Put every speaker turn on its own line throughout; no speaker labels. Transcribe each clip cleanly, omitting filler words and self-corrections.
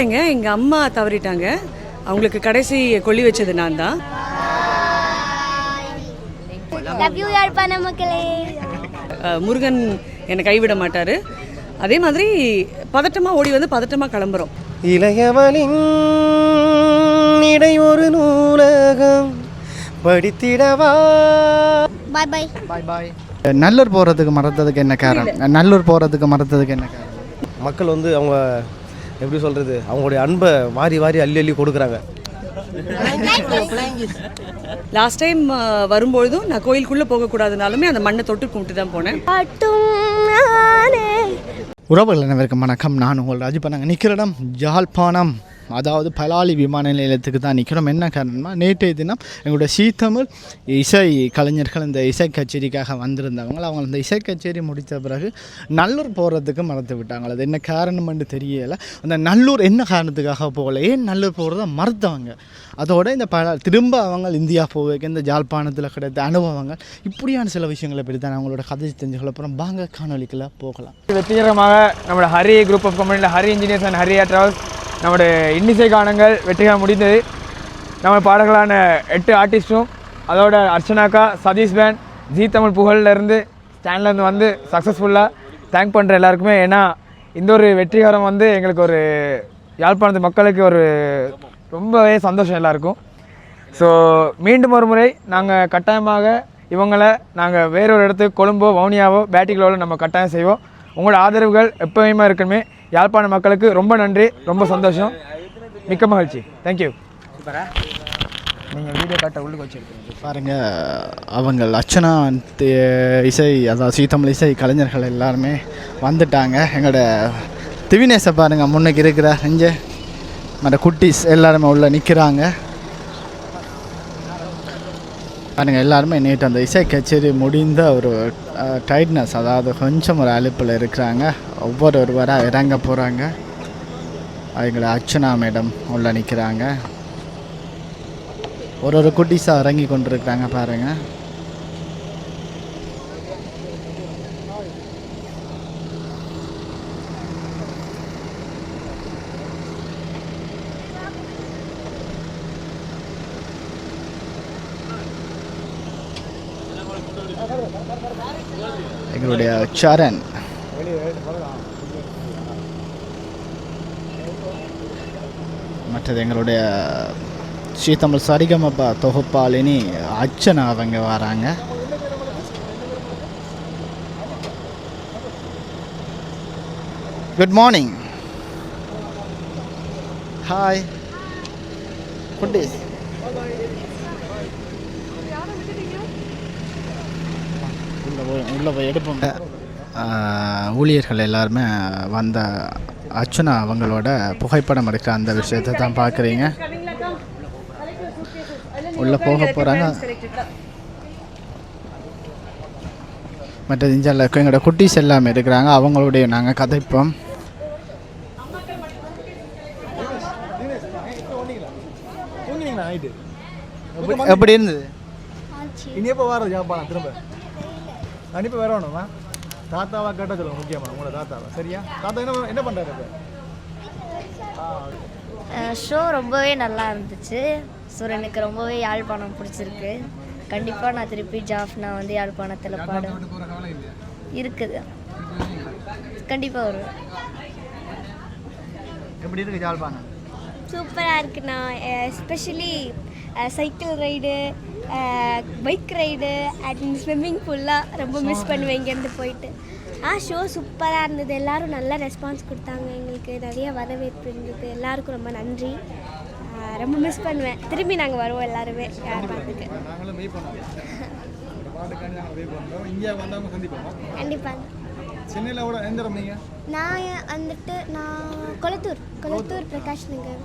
எங்கள் அம்மா தவறிட்டாங்க. அவங்களுக்கு கடைசி கொல்லி வச்சது நான் தான். முருகன் என்னை கைவிட மாட்டார். அதே மாதிரி பதட்டமாக ஓடி வந்து பதட்டமாக கிளம்புறோம்.
இளையவளின் இடை ஒரு நூலகம் படித்திடவா.
பாய் பாய்
பாய் பாய். நல்லூர் போகிறதுக்கு மறந்ததுக்கு என்ன காரணம்? நல்லூர் போகிறதுக்கு மறந்ததுக்கு என்ன காரணம்?
மக்கள் வந்து அவங்க எப்படி சொல்கிறது, அவங்களுடைய அன்பை வாரி வாரி அள்ளி அள்ளி கொடுக்குறாங்க.
லாஸ்ட் டைம் வரும்பொழுதும் நான் கோயிலுக்குள்ளே போகக்கூடாதுனாலுமே அந்த மண்ணை தொட்டு கும்பிட்டு தான் போனேன்.
உறவுகள் அனைவருக்கும் வணக்கம். நான் உங்கள் ராஜிப்பா. நாங்கள் நிற்கிற இடம் யாழ்ப்பாணம், அதாவது பலாலி விமான நிலையத்துக்கு தான் நிற்கிறோம். என்ன காரணம்னா, நேற்றைய தினம் எங்களுடைய சீத்தமிழ் இசை கலைஞர்கள் இந்த இசை கச்சேரிக்காக வந்திருந்தவங்க, அவங்க இந்த இசை கச்சேரி முடித்த பிறகு நல்லூர் போகிறதுக்கு மறந்து விட்டாங்க. அது என்ன காரணம்னு தெரியலை. அந்த நல்லூர் என்ன காரணத்துக்காக போகலை, ஏன் நல்லூர் போகிறத மறுத்தவங்க, அதோட இந்த திரும்ப அவங்க இந்தியா போவேக்க இந்த ஜாழ்ப்பாணத்தில் கிடைத்த அனுபவங்கள், இப்படியான சில விஷயங்களை பற்றி தான் அவங்களோட கதை தெரிஞ்சுக்கல. அப்புறம் வாங்க காணொலிக்குள்ள போகலாம்.
வெற்றிகரமாக நம்மளோட ஹரி குரூப் ஆஃப் கம்பெனியில் Hari engineers and Hari travels நம்முடைய இன்னிசை கானங்கள் வெற்றிகரம் முடிந்தது. நம்ம பாடல்களான 8 ஆர்டிஸ்ட்டும், அதோட அர்ச்சனாக்கா, சதீஷ் பேண்ட், ஜி தமிழ் புகழ்லேருந்து ஸ்டாண்ட்லேருந்து வந்து சக்ஸஸ்ஃபுல்லாக தேங்க் பண்ணுற எல்லாருக்குமே. ஏன்னா இந்த ஒரு வெற்றிகரம் வந்து எங்களுக்கு ஒரு யாழ்ப்பாணத்து மக்களுக்கு ஒரு ரொம்பவே சந்தோஷம் எல்லாருக்கும். ஸோ மீண்டும் ஒரு முறை நாங்கள் கட்டாயமாக இவங்களை நாங்கள் வேறொரு இடத்துக்கு கொழும்போ வவுனியாவோ பேட்டிகளோடு நம்ம கட்டாயம் செய்வோம். உங்களோட ஆதரவுகள் எப்போயுமே இருக்கணுமே. யாழ்ப்பாண மக்களுக்கு ரொம்ப நன்றி, ரொம்ப சந்தோஷம், மிக்க மகிழ்ச்சி. தேங்க்யூ. நீங்கள் வீடியோ காட்ட உள்ளுக்கு வச்சுருக்கீங்க
பாருங்கள். அவங்க அர்ச்சனா இசை, அதாவது சீத்தமிழ் இசை கலைஞர்கள் எல்லாருமே வந்துட்டாங்க. எங்களோட திவினேசை பாருங்கள், முன்னுக்கு இருக்கிற இங்கே மற்ற குட்டீஸ் எல்லாருமே உள்ளே நிற்கிறாங்க. பாருங்கள், எல்லாருமே நேற்று அந்த இசை கச்சேரி முடிந்த ஒரு டைட்னஸ், அதாவது கொஞ்சம் ஒரு அலுப்பில் இருக்கிறாங்க. ஒவ்வொருவராக இறங்க போகிறாங்க. அவங்கள அர்ச்சனா மேடம் உள்ள நிற்கிறாங்க. ஒரு குட்டீஸாக இறங்கி கொண்டு இருக்கிறாங்க பாருங்கள். எங்களுடைய சரண், மற்றது எங்களுடைய ஸ்ரீதமிழ் சரிகமபா தொகுப்பாளினி அர்ச்சனா அவங்க வராங்க. Good morning. ஹாய் குட்டீஸ். உள்ளே போய் எடுப்போங்க. ஊழியர்கள் எல்லாருமே வந்த அர்ச்சனா அவங்களோட புகைப்படம் எடுக்கிற அந்த விஷயத்தை தான் பார்க்குறீங்க. உள்ளே போக போகிறாங்க. மற்ற இஞ்சால எங்களோட குட்டீஸ் எல்லாமே இருக்கிறாங்க. அவங்களுடைய நாங்கள் கதைப்போம். எப்படி இருந்தது?
இனி எப்போ வர ஜாப்பானா திரும்ப கண்டிப்பா வரணுமா? தாத்தாவா கேட்ட சொல்லுங்க, முக்கியமா உங்களோட தாத்தாவா. சரியா? தாத்தா என்ன பண்றாரு இப்போ?
ஷோ ரொம்பவே நல்லா இருந்துச்சு. ஸோ எனக்கு ரொம்பவே யாழ்ப்பாணம் பிடிச்சிருக்கு. கண்டிப்பாக நான் திருப்பி ஜாஃப்னா வந்து யாழ்ப்பாணத்தில் இருக்குது. கண்டிப்பாக வருவேன்.
எப்படி இருக்கு யாழ்ப்பாணம்?
சூப்பராக இருக்குண்ணா. Especially cycle ride, bike ride and swimming பூல்லாம் ரொம்ப மிஸ் பண்ணுவேன் இங்கேருந்து போயிட்டு. ஷோ சூப்பராக இருந்தது. எல்லோரும் நல்லா ரெஸ்பான்ஸ் கொடுத்தாங்க. எங்களுக்கு நிறைய வரவேற்பு இருந்தது. எல்லாருக்கும் ரொம்ப நன்றி. ரொம்ப மிஸ் பண்ணுவேன். திரும்பி நாங்கள் வருவோம் எல்லாருமே யாழ்ப்பாணத்துக்கு. கண்டிப்பாக.
சென்னையில் எந்த இடம் நீங்கள்?
நான் வந்துட்டு கொளத்தூர் பிரகாஷ் நகர்.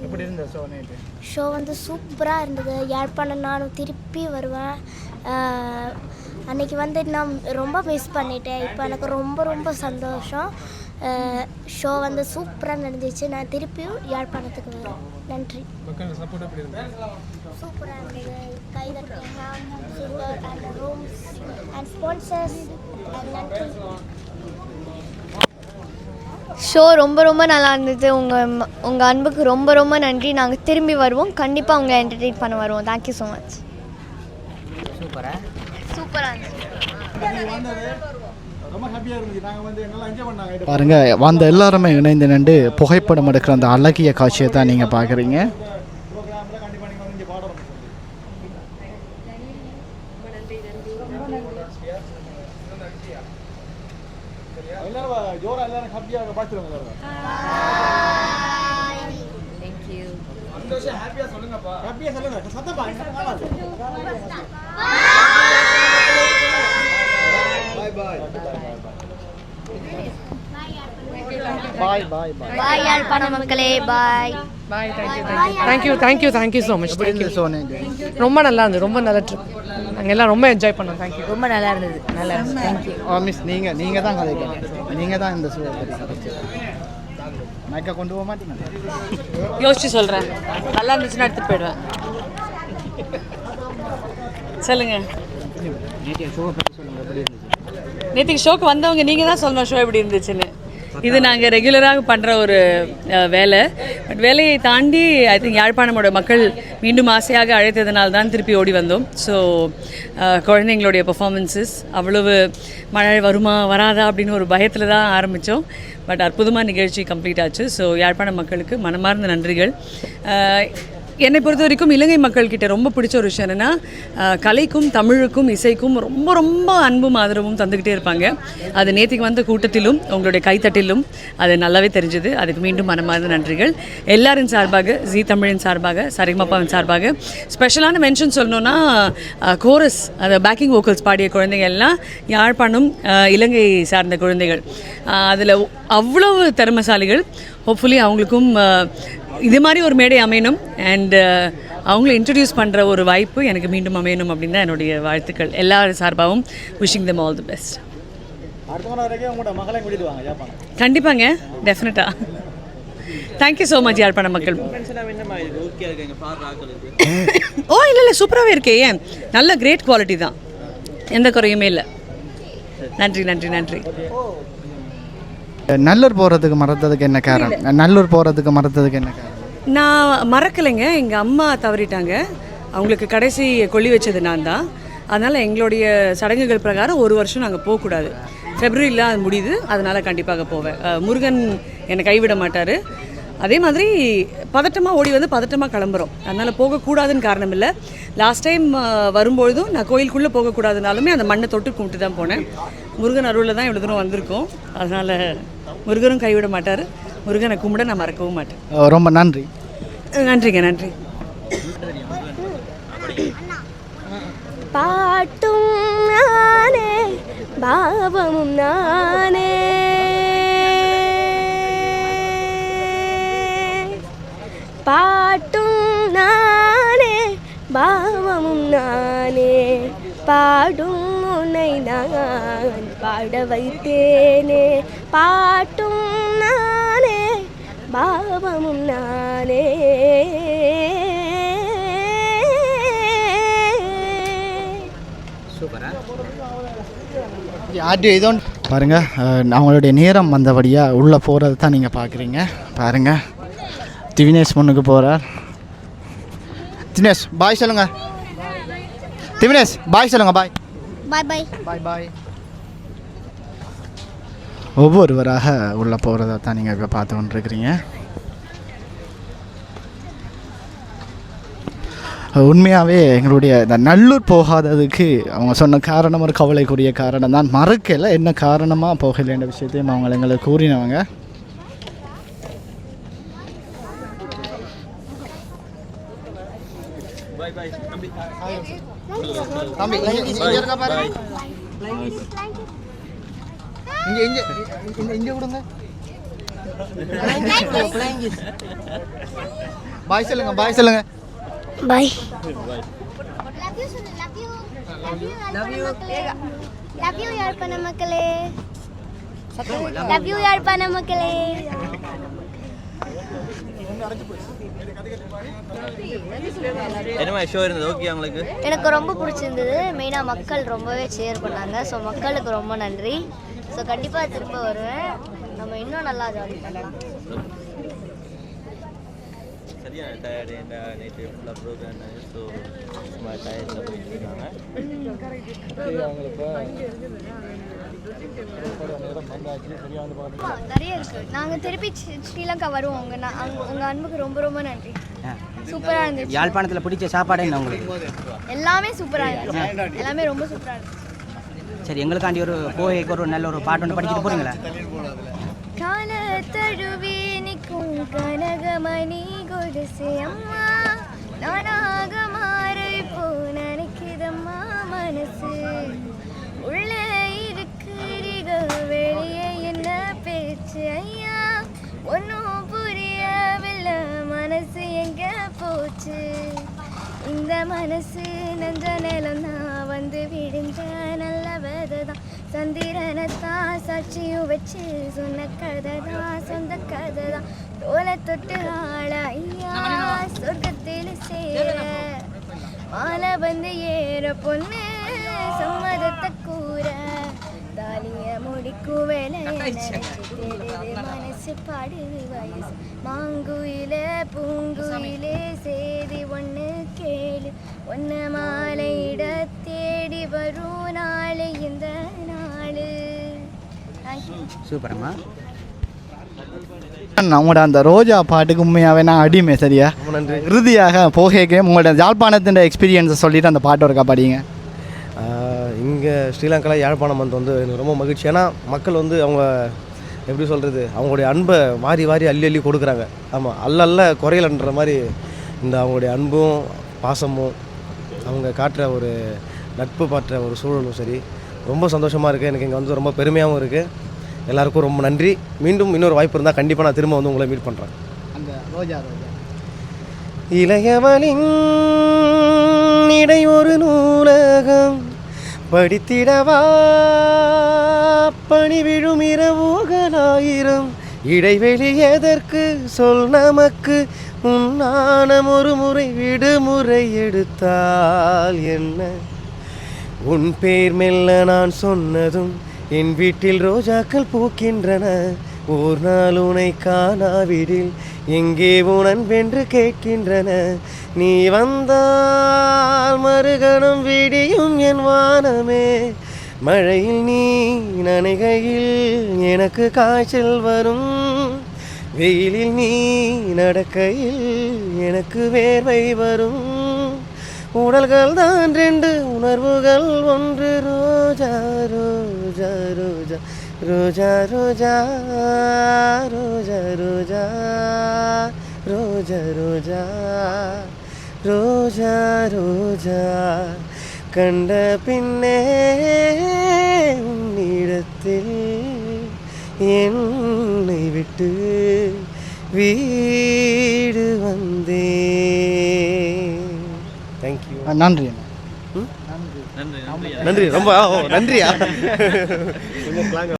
எப்படி இருந்த
ஷோ வந்து சூப்பராக இருந்தது. யாழ்ப்பாணம் நானும் திருப்பி வருவேன். அன்றைக்கி வந்து நான் ரொம்ப மிஸ் பண்ணிட்டேன். இப்போ எனக்கு ரொம்ப ரொம்ப சந்தோஷம். ஷோ வந்து சூப்பராக நடந்துச்சு. நான் திருப்பியும் யாழ்ப்பாணத்துக்கு வரேன். நன்றி. சூப்பராக இருந்தது. கைதட்டல், super and rooms and sponsors show ரொம்ப நல்லா இருந்தது. உங்கள் அன்புக்கு ரொம்ப நன்றி. நாங்கள் திரும்பி வருவோம். கண்டிப்பாக உங்களை என்டர்டெயின் பண்ண வருவோம். Thank you so much. சூப்பராக இருந்துச்சு.
ரொம்ப ஹாப்பியாக இருந்துச்சு. நாங்கள் வந்து நல்லா என்ஜாய் பண்ணாங்க.
பாருங்க வந்த எல்லாருமே இணைந்து நின்று புகைப்படம் எடுக்கிற அந்த அழகிய காட்சியை தான் நீங்கள் பார்க்குறீங்க.
ப்ரோக்ராமில் கண்டிப்பாக நீங்கள் வந்து இங்கே பாடணும். எல்லாரும் ஜோரா எல்லாரும் ஹாப்பியாக பார்த்துருவாங்க.
தேங்க்யூ.
சந்தோஷம் ஹாப்பியாக சொல்லுங்கப்பா. ஹாப்பியாக சொல்லுங்க. சத்தப்பா. பாய் பாய்.
பாய் யாழ்ப்பாண மக்களே. பாய்.
Thank you so much. ரொம்ப நல்லா இருந்தது. ரொம்ப நல்ல ட்ரிப். நாங்கள் எல்லாம் ரொம்ப என்ஜாய் பண்ணோம். தேங்க்யூ.
ரொம்ப நல்லா இருந்தது. நல்லா இருந்தது. தேங்க்யூ.
மிஸ் நீங்கள் தான் கதைக்கணும். நீங்கள் தான் இந்த மைக்கை கொண்டு போக மாட்டீங்க.
யோசிச்சு சொல்கிறேன். நல்லா இருந்துச்சுன்னா எடுத்துகிட்டு போயிடுவேன். சொல்லுங்க. நேற்றுக்கு ஷோக்கு வந்தவங்க நீங்கள் தான் சொல்லணும் ஷோ எப்படி இருந்துச்சுன்னு. இது நாங்கள் ரெகுலராக பண்ணுற ஒரு வேலை. பட் வேலையை தாண்டி ஐ திங்க் யாழ்ப்பாணமோட மக்கள் மீண்டும் ஆசையாக அழைத்ததுனால தான் திருப்பி ஓடி வந்தோம். ஸோ குழந்தைங்களுடைய பெர்ஃபார்மன்ஸஸ் அவ்வளவு மழை வருமா வராதா அப்படின்னு ஒரு பயத்தில் தான் ஆரம்பித்தோம். பட் அற்புதமாக நிகழ்ச்சி கம்ப்ளீட் ஆச்சு. ஸோ யாழ்ப்பாண மக்களுக்கு மனமார்ந்த நன்றிகள். என்னை பொறுத்த வரைக்கும் இலங்கை மக்கள்கிட்ட ரொம்ப பிடிச்ச ஒரு விஷயம் என்னென்னா கலைக்கும் தமிழுக்கும் இசைக்கும் ரொம்ப அன்பும் ஆதரவும் தந்துக்கிட்டே இருப்பாங்க. அது நேற்றுக்கு வந்த கூட்டத்திலும் உங்களுடைய கைத்தட்டிலும் அது நல்லாவே தெரிஞ்சுது. அதுக்கு மீண்டும் மனமார்ந்த நன்றிகள். எல்லாரின் சார்பாக, ஜீ தமிழின் சார்பாக, சரிகமபாவின் சார்பாக ஸ்பெஷலான மென்ஷன் சொல்லணுன்னா கோரஸ், அந்த பேக்கிங் வோக்கல்ஸ் பாடிய குழந்தைகள் எல்லாம் யாழ்ப்பாணம் இலங்கை சார்ந்த குழந்தைகள். அதில் அவ்வளவு திறமைசாலிகள். ஹோப்ஃபுல்லி அவங்களுக்கும் இது மாதிரி ஒரு மேடை அமையணும் அண்ட் அவங்கள இன்ட்ரடியூஸ் பண்ணுற ஒரு வாய்ப்பு எனக்கு மீண்டும் அமையணும் அப்படின்னு தான் என்னுடைய வாழ்த்துக்கள். எல்லா சார்பாகவும் wishing them all the best.
அடுத்த முறை வரைக்கும் உங்களோட மகளை கூட்டிட்டு வாங்க யாழ்ப்பாணம்.
கண்டிப்பாங்க, டெஃபினட்டாக. தேங்க்யூ ஸோ மச் யாழ்ப்பாண மக்கள். ஓ இல்லை சூப்பராகவே இருக்கே. ஏன் நல்ல கிரேட் குவாலிட்டி தான், எந்த குறையுமே இல்லை. நன்றி நன்றி நன்றி.
நல்லூர் போகிறதுக்கு மறந்ததுக்கு என்ன காரணம்? நல்லூர் போகிறதுக்கு மறந்ததுக்கு என்ன காரணம்?
நான் மறக்கலைங்க. எங்கள் அம்மா தவறிட்டாங்க. அவங்களுக்கு கடைசி கொல்லி வச்சது நான் தான். அதனால் எங்களுடைய சடங்குகள் பிரகாரம் ஒரு வருஷம் நாங்கள் போகக்கூடாது. ஃபெப்ரவரியில் அது முடியுது. அதனால் கண்டிப்பாக போவேன். முருகன் என்னை கைவிட மாட்டார். அதே மாதிரி பதட்டமாக ஓடி வந்து பதட்டமாக கிளம்புறோம். அதனால் போகக்கூடாதுன்னு காரணம் இல்லை. லாஸ்ட் டைம் வரும்பொழுதும் நான் கோயிலுக்குள்ளே போகக்கூடாதுனாலுமே அந்த மண்ணை தொட்டு கும்பிட்டு தான் போனேன். முருகன் அருளில் தான் இவ்வளோ தூரம் வந்திருக்கோம். அதனால் முருகனும் கைவிட மாட்டார். முருகனை கும்பிட நான் மறக்கவும் மாட்டேன்.
ரொம்ப நன்றி.
நன்றிங்க, நன்றி.
பாட்டும் நானே பாவமும் நானே, பாட்டும் நானே பாவமும் நானே, பாடும் உன்னை நான் பாட வைத்தேனே, பாட்டும் நானே பாவமும் நானே.
பாருங்க அவங்களுடைய நேரம் வந்தபடியாக உள்ளே போகிறது தான் நீங்கள் பார்க்குறீங்க. பாருங்கள் திவினேஷ் முன்னுக்கு போகிறார். தினேஷ் பாய் சொல்லுங்கள். திவினேஷ் பாய் சொல்லுங்கள். பாய்
பாய் பாய்
பாய் பாய். ஒவ்வொருவராக உள்ளே போகிறத தான் நீங்கள் இப்போ பார்த்து கொண்டிருக்கிறீங்க. உண்மையாகவே எங்களுடைய இந்த நல்லூர் போகாததுக்கு அவங்க சொன்ன காரணம் ஒரு கவலைக்குரிய காரணம் தான். மறக்கலை, என்ன காரணமாக போகலைன்ற விஷயத்தையும் அவங்க எங்களுக்கு கூறினவங்க. பாய் சொல்லுங்க. பாய் சொல்லுங்க.
பாய். லவ் யூ யாழ்ப்பாண மக்களே. லவ் யூ யாழ்ப்பாண மக்களே.
என்ன மாதிரி ஷோ இருந்தது? ஓகே உங்களுக்கு?
எனக்கு ரொம்ப பிடிச்சிருந்தது. மெயினாக மக்கள் ரொம்பவே ஷேர் பண்ணாங்க. ஸோ மக்களுக்கு ரொம்ப நன்றி. ஸோ கண்டிப்பாக திரும்ப வருவேன். நம்ம இன்னும் நல்லா ஜாலி பண்ணலாம்.
சரியான டயர்டு நேற்று ஃபுல்லாக ப்ரோக்ராம் ஸோ சும்மா டயர்டில் போயிட்டு இருக்காங்க.
நிறைய இருக்கு. நாங்கள் திருப்பி ஸ்ரீலங்கா வருவோம். உங்கள் அன்புக்கு ரொம்ப ரொம்ப நன்றி. சூப்பராக இருந்துச்சு.
யாழ்ப்பாணத்தில் பிடிச்ச சாப்பாடு என்ன உங்களுக்கு?
எல்லாமே சூப்பராக இருந்துச்சு. எல்லாமே ரொம்ப சூப்பராக இருந்துச்சு.
சரி, எங்களுக்காண்டி ஒரு போய்க்கு ஒரு நல்ல ஒரு பாட்டு ஒன்று படிச்சுட்டு போகிறீங்களா?
கால தழுவி நிற்கும் கனகமணி கொலுசு அம்மா, நானாக மாற இப்போ நினைக்குதம்மா மனசு. உள்ள இருக்கிறீக வெளியே என்ன பேச்சு ஐயா, ஒன்றும் புரியவில்லை மனசு எங்க போச்சு. இந்த மனசு நெஞ்ச நிலம் தான் வந்து விடுஞ்ச நல்ல விதை தான். சந்திரனைத்தான் சாட்சியும் வச்சு சொன்ன கதை தான் சொந்த கதை தான். தோலை தொட்டு ஆள ஐயா சொர்க்கத்தில் சேர மாலை வந்து ஏற பொண்ணு சம்மதத்தை கூற தாலிய முடிக்கும் வேலை மனசு பாடுது வயசு. மாங்குயில பூங்குயிலே சேதி ஒன்று கேளு, ஒன்று மாலையிட தேடி வரும் நாள் இந்த நாள்.
சூப்பரம்மா.
உங்களோட அந்த ரோஜா பாட்டுக்கு உண்மையாகவே நான் அடிமை. சரியா?
நன்றி.
இறுதியாக போகே உங்களோட யாழ்ப்பாணத்தின் எக்ஸ்பீரியன்ஸை சொல்லிவிட்டு அந்த பாட்டு ஒருக்கா படிங்க.
இங்கே ஸ்ரீலங்காவில் யாழ்ப்பாணம் வந்து எனக்கு ரொம்ப மகிழ்ச்சி. ஏன்னா மக்கள் வந்து அவங்க எப்படி சொல்கிறது, அவங்களுடைய அன்பை வாரி வாரி அள்ளி அள்ளி கொடுக்குறாங்க. ஆமாம், அல்ல குறையலன்ற மாதிரி இந்த அவங்களுடைய அன்பும் பாசமும் அவங்க காட்டுற ஒரு நட்பு பாட்டுற ஒரு சூழலும் சரி ரொம்ப சந்தோஷமாக இருக்குது. எனக்கு இங்கே வந்து ரொம்ப பெருமையாகவும் இருக்குது. எல்லாருக்கும் ரொம்ப நன்றி. மீண்டும் இன்னொரு வாய்ப்பு இருந்தால் கண்டிப்பாக நான் திரும்ப வந்து உங்களை மீட் பண்ணுறேன்.
அந்த ரோஜா ரோஜா
இளையவளின் இடை ஒரு நூலகம் படித்திடவா பணி விழும் இரவுகளாயிரம், இடைவெளி எதற்கு சொல் நமக்கு, உன்னானம் ஒரு முறை விடுமுறை எடுத்தால் என்ன, உன் பேர் மெல்ல நான் சொன்னதும் என் வீட்டில் ரோஜாக்கள் பூக்கின்றன, ஓர் நாள் உனை காணாவிடில் எங்கே உனன் வென்று கேட்கின்றன, நீ வந்தால் மறுகணம் விடியும் என் வானமே, மழையில் நீ நனைகையில் எனக்கு காய்ச்சல் வரும், வெயிலில் நீ நடக்கையில் எனக்கு வேர்வை வரும், உடல்கள் தான் ரெண்டு உணர்வுகள் ஒன்று, ரோஜா ரோஜா ரோஜா ரோஜா ரோஜா ரோஜா ரோஜா ரோஜா ரோஜா ரோஜா ரோஜா கண்ட பின்னே உன்னிடத்தில் என்னை விட்டு வீடு வந்தேன். தேங்க்யூ.
நன்றி.
நன்றி ரொம்ப நன்றியா.